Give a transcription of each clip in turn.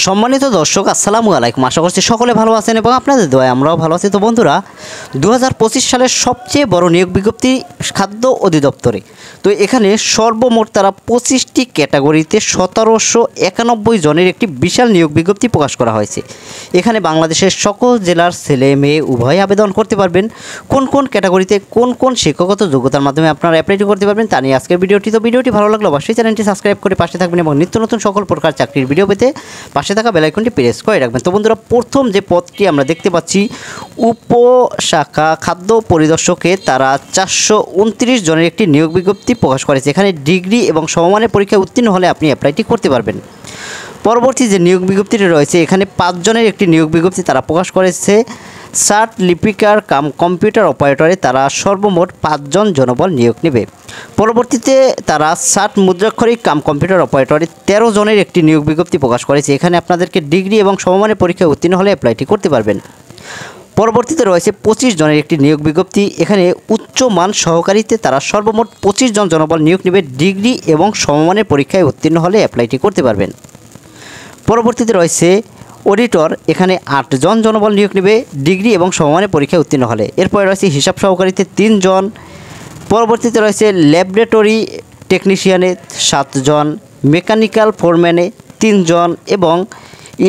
সম্মানিত দর্শক আসসালামু আলাইকুম। আশা করছি সকলে ভালো আছেন এবং আপনাদের দোয়ায় আমরাও ভালো আছি। তো বন্ধুরা, 2025 সালের সবচেয়ে বড় নিয়োগ বিজ্ঞপ্তি খাদ্য অধিদপ্তরে। তো এখানে সর্বমোট তারা 25টি ক্যাটাগরিতে 1791 জনের একটি বিশাল নিয়োগ বিজ্ঞপ্তি প্রকাশ করা হয়েছে। এখানে বাংলাদেশের সকল জেলার ছেলে মেয়ে উভয় আবেদন করতে পারবেন। কোন কোন ক্যাটাগরিতে কোন কোন শিক্ষাগত যোগ্যতার মাধ্যমে আপনারা অ্যাপ্লাই করতে পারবেন তা নিয়ে আজকের ভিডিওটি। তো ভিডিওটি ভালো লাগলে অবশ্যই চ্যানেলটি সাবস্ক্রাইব করে পাশে থাকবেন এবং নিত্য নতুন সকল প্রকার চাকরির ভিডিও পেতে পাশে থাকা বেল আইকনটি প্রেস করে রাখবেন। তো বন্ধুরা, প্রথম যে পদটি আমরা দেখতে পাচ্ছি উপশাখা খাদ্য পরিদর্শকে তারা 429 জনের একটি নিয়োগ বিজ্ঞপ্তি প্রকাশ করেছে। এখানে ডিগ্রি এবং সমমানের পরীক্ষায় উত্তীর্ণ হলে আপনি অ্যাপ্লাইটি করতে পারবেন। পরবর্তী যে নিয়োগ বিজ্ঞপ্তিটি রয়েছে, এখানে 5 জনের একটি নিয়োগ বিজ্ঞপ্তি তারা প্রকাশ করেছে। শার্ট লিপিকার কাম কম্পিউটার অপারেটরে তারা সর্বমোট 5 জন জনবল নিয়োগ নেবে। পরবর্তীতে তারা শার্ট মুদ্রাক্ষরিক কাম কম্পিউটার অপারেটরে 13 জনের একটি নিয়োগ বিজ্ঞপ্তি প্রকাশ করেছে। এখানে আপনাদেরকে ডিগ্রি এবং সমমানের পরীক্ষায় উত্তীর্ণ হলে অ্যাপ্লাইটি করতে পারবেন। পরবর্তীতে রয়েছে 25 জনের একটি নিয়োগ বিজ্ঞপ্তি। এখানে উচ্চমান সহকারীতে তারা সর্বমোট 25 জন জনবল নিয়োগ নেবে। ডিগ্রি এবং সমমানের পরীক্ষায় উত্তীর্ণ হলে অ্যাপ্লাইটি করতে পারবেন। পরবর্তীতে রয়েছে অডিটর, এখানে 8 জন জনবল নিয়োগ নেবে ডিগ্রি এবং সমমানের পরীক্ষায় উত্তীর্ণ হলে। এরপরে রয়েছে হিসাব সহকারীতে 3 জন। পরবর্তীতে রয়েছে ল্যাবরেটরি টেকনিশিয়ানে 7 জন, মেকানিক্যাল ফোরম্যানে 3 জন এবং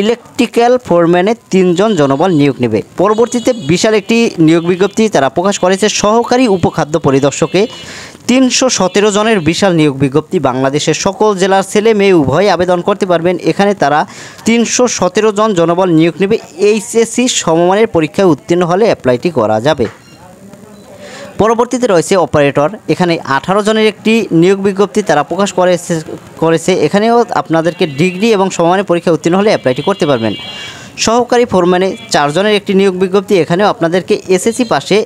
ইলেকট্রিক্যাল ফোরম্যানে 3 জন জনবল নিয়োগ নেবে। পরবর্তীতে বিশাল একটি নিয়োগ বিজ্ঞপ্তি তারা প্রকাশ করেছে সহকারী উপখাদ্য পরিদর্শকে 317 জনের বিশাল নিয়োগ বিজ্ঞপ্তি। বাংলাদেশের সকল জেলার ছেলে মেয়ে উভয় আবেদন করতে পারবেন। এখানে তারা 317 জন জনবল নিয়োগ নেবে। এইচএসসি সমমানের পরীক্ষায় উত্তীর্ণ হলে অ্যাপ্লাইটি করা যাবে। পরবর্তীতে রয়েছে অপারেটর, এখানে 18 জনের একটি নিয়োগ বিজ্ঞপ্তি তারা প্রকাশ করেছে। এখানেও আপনাদেরকে ডিগ্রি এবং সমমানের পরীক্ষায় উত্তীর্ণ হলে অ্যাপ্লাইটি করতে পারবেন। সহকারী ফোরম্যানে 4 জনের একটি নিয়োগ বিজ্ঞপ্তি। এখানেও আপনাদেরকে এসএসসি পাশে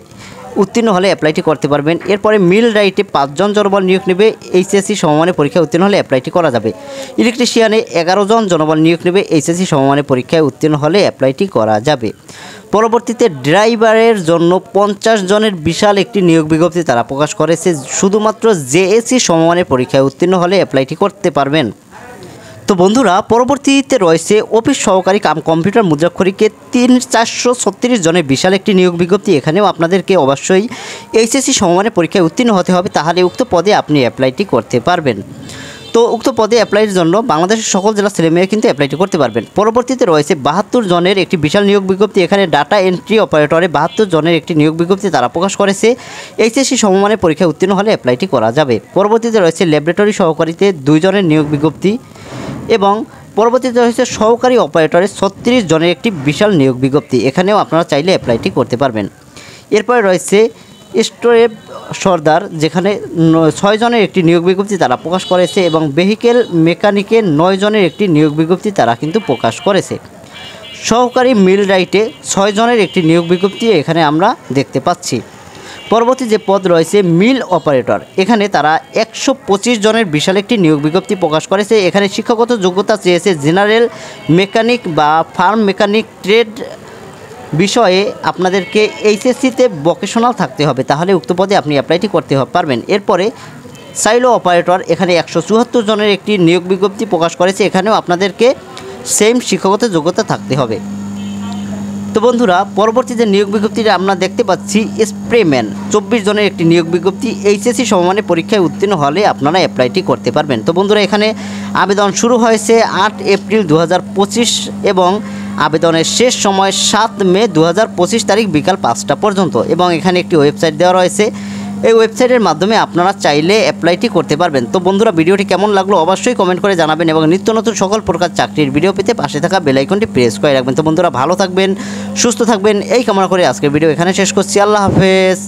উত্তীর্ণ হলে অ্যাপ্লাইটি করতে পারবেন। এরপরে মিল রাইটে 5 জন জনবল নিয়োগ নেবে। এইচএসসি সমমানের পরীক্ষায় উত্তীর্ণ হলে অ্যাপ্লাইটি করা যাবে। ইলেকট্রিশিয়ানে 11 জন জনবল নিয়োগ নেবে। এইচএসসি সমমানের পরীক্ষায় উত্তীর্ণ হলে অ্যাপ্লাইটি করা যাবে। পরবর্তীতে ড্রাইভারের জন্য 50 জনের বিশাল একটি নিয়োগ বিজ্ঞপ্তি তারা প্রকাশ করেছে। শুধুমাত্র জেএসসি সমমানের পরীক্ষায় উত্তীর্ণ হলে অ্যাপ্লাইটি করতে পারবেন। তো বন্ধুরা, পরবর্তীতে রয়েছে অফিস সহকারী কাম কম্পিউটার মুদ্রাক্ষরিকে 436 জনের বিশাল একটি নিয়োগ বিজ্ঞপ্তি। এখানেও আপনাদেরকে অবশ্যই এইচএসসি সমমানের পরীক্ষায় উত্তীর্ণ হতে হবে, তাহলে উক্ত পদে আপনি অ্যাপ্লাইটি করতে পারবেন। তো উক্ত পদে অ্যাপ্লাইয়ের জন্য বাংলাদেশের সকল জেলার ছেলেমেয়ে কিন্তু অ্যাপ্লাইটি করতে পারবেন। পরবর্তীতে রয়েছে 72 জনের একটি বিশাল নিয়োগ বিজ্ঞপ্তি। এখানে ডাটা এন্ট্রি অপারেটরে 72 জনের একটি নিয়োগ বিজ্ঞপ্তি তারা প্রকাশ করেছে। এইচএসসি সমমানের পরীক্ষায় উত্তীর্ণ হলে অ্যাপ্লাইটি করা যাবে। পরবর্তীতে রয়েছে ল্যাবরেটরি সহকারীতে 2 জনের নিয়োগ বিজ্ঞপ্তি এবং পরবর্তীতে রয়েছে সহকারী অপারেটরে 36 জনের একটি বিশাল নিয়োগ বিজ্ঞপ্তি। এখানেও আপনারা চাইলে অ্যাপ্লাইটি করতে পারবেন। এরপরে রয়েছে স্টোরেজ সর্দার, যেখানে 6 জনের একটি নিয়োগ বিজ্ঞপ্তি তারা প্রকাশ করেছে এবং ভেহিকেল মেকানিকে 9 জনের একটি নিয়োগ বিজ্ঞপ্তি তারা কিন্তু প্রকাশ করেছে। সহকারী মিল রাইটে 6 জনের একটি নিয়োগ বিজ্ঞপ্তি এখানে আমরা দেখতে পাচ্ছি। পরবর্তী যে পদ রয়েছে মিল অপারেটর, এখানে তারা 125 জনের বিশাল একটি নিয়োগ বিজ্ঞপ্তি প্রকাশ করেছে। এখানে শিক্ষাগত যোগ্যতা চেয়েছে জেনারেল মেকানিক বা ফার্ম মেকানিক ট্রেড বিষয়ে আপনাদেরকে এইচএসসিতে ভোকেশনাল থাকতে হবে, তাহলে উক্ত পদে আপনি অ্যাপ্লাইটি করতে পারবেন। এরপরে সাইলো অপারেটর, এখানে 174 জনের একটি নিয়োগ বিজ্ঞপ্তি প্রকাশ করেছে। এখানেও আপনাদেরকে সেম শিক্ষাগত যোগ্যতা থাকতে হবে। তো বন্ধুরা, পরবর্তী যে নিয়োগ বিজ্ঞপ্তিটা আমরা দেখতে পাচ্ছি স্প্রেম্যান, 24 জনের একটি নিয়োগ বিজ্ঞপ্তি। এইচএসসি সমমানের পরীক্ষায় উত্তীর্ণ হলে আপনারা অ্যাপ্লাইটি করতে পারবেন। তো বন্ধুরা, এখানে আবেদন শুরু হয়েছে 8 এপ্রিল 2025 এবং আবেদনের শেষ সময় 7 মে 2025 তারিখ বিকাল 5টা পর্যন্ত। এবং এখানে একটি ওয়েবসাইট দেওয়া রয়েছে, এই ওয়েবসাইটের মাধ্যমে আপনারা চাইলে অ্যাপ্লাইটি করতে পারবেন। তো বন্ধুরা, ভিডিওটি কেমন লাগলো অবশ্যই কমেন্ট করে জানাবেন এবং নিত্য নতুন সকল প্রকার চাকরির ভিডিও পেতে পাশে থাকা বেল আইকনটি প্রেস করে রাখবেন। তো বন্ধুরা, ভালো থাকবেন, সুস্থ থাকবেন এই কামনা করে আজকের ভিডিও এখানে শেষ করছি। আল্লাহ হাফেজ।